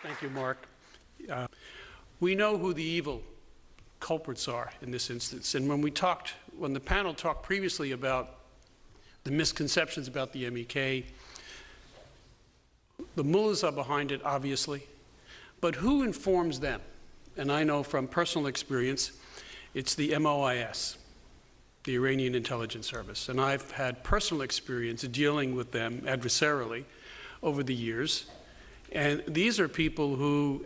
Thank you, Mark. We know who the evil culprits are in this instance. And when the panel talked previously about the misconceptions about the MEK, the mullahs are behind it, obviously. But who informs them? And I know from personal experience, it's the MOIS, the Iranian Intelligence Service. And I've had personal experience dealing with them adversarially over the years. And these are people who,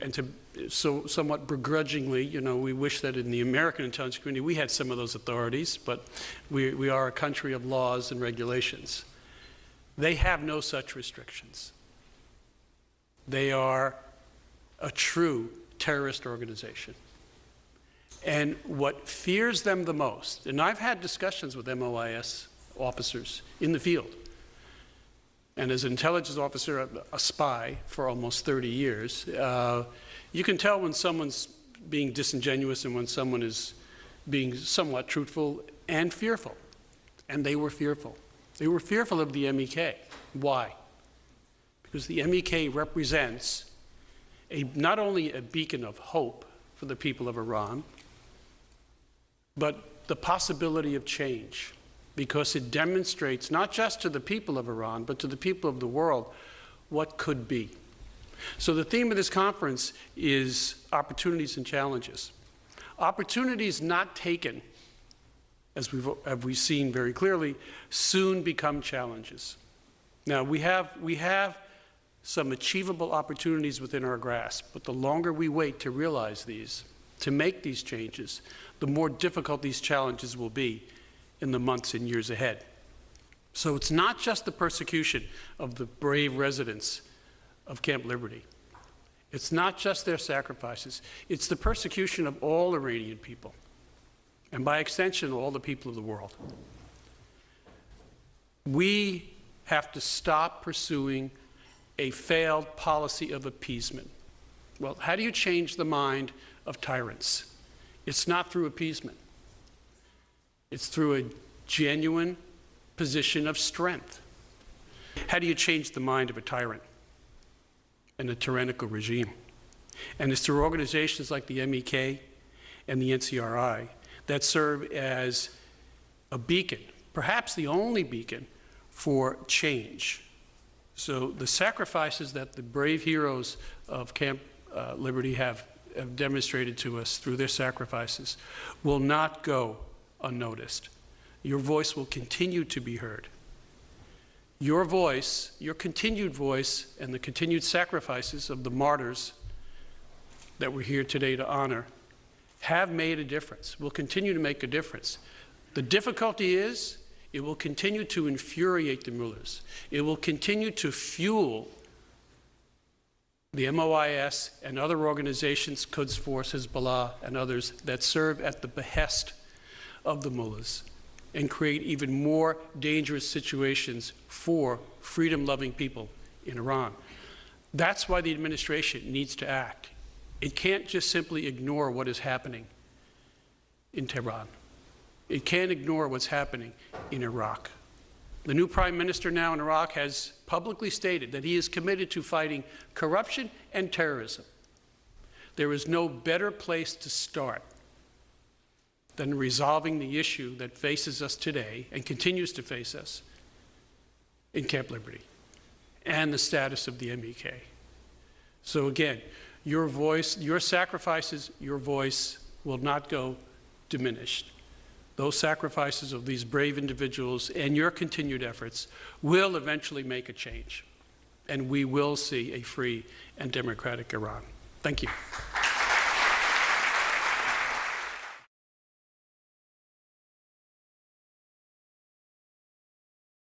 so somewhat begrudgingly, we wish that in the American intelligence community we had some of those authorities, but we are a country of laws and regulations. They have no such restrictions. They are a true terrorist organization. And what fears them the most, and I've had discussions with MOIS officers in the field, and as an intelligence officer, a spy for almost 30 years, you can tell when someone's being disingenuous and when someone is being somewhat truthful and fearful. And they were fearful. They were fearful of the MEK. Why? Because the MEK represents not only a beacon of hope for the people of Iran, but the possibility of change, because it demonstrates not just to the people of Iran, but to the people of the world what could be. So the theme of this conference is opportunities and challenges. Opportunities not taken, as we've seen very clearly, soon become challenges. Now, we have some achievable opportunities within our grasp, but the longer we wait to realize these, to make these changes, the more difficult these challenges will be in the months and years ahead. So it's not just the persecution of the brave residents of Camp Liberty. It's not just their sacrifices. It's the persecution of all Iranian people, and by extension, all the people of the world. We have to stop pursuing a failed policy of appeasement. Well, how do you change the mind of tyrants? It's not through appeasement. It's through a genuine position of strength. How do you change the mind of a tyrant and a tyrannical regime? And it's through organizations like the MEK and the NCRI that serve as a beacon, perhaps the only beacon for change. So the sacrifices that the brave heroes of Camp Liberty have demonstrated to us through their sacrifices will not go unnoticed. Your voice will continue to be heard. Your voice, your continued voice, and the continued sacrifices of the martyrs that we're here today to honor have made a difference, will continue to make a difference. The difficulty is it will continue to infuriate the mullahs. It will continue to fuel the MOIS and other organizations, Quds Force, Hezbollah, and others that serve at the behest of the mullahs and create even more dangerous situations for freedom-loving people in Iran. That's why the administration needs to act. It can't just simply ignore what is happening in Tehran. It can't ignore what's happening in Iraq. The new prime minister now in Iraq has publicly stated that he is committed to fighting corruption and terrorism. There is no better place to start than resolving the issue that faces us today and continues to face us in Camp Liberty and the status of the MEK. So again, your voice, your sacrifices, your voice will not go diminished. Those sacrifices of these brave individuals and your continued efforts will eventually make a change, and we will see a free and democratic Iran. Thank you.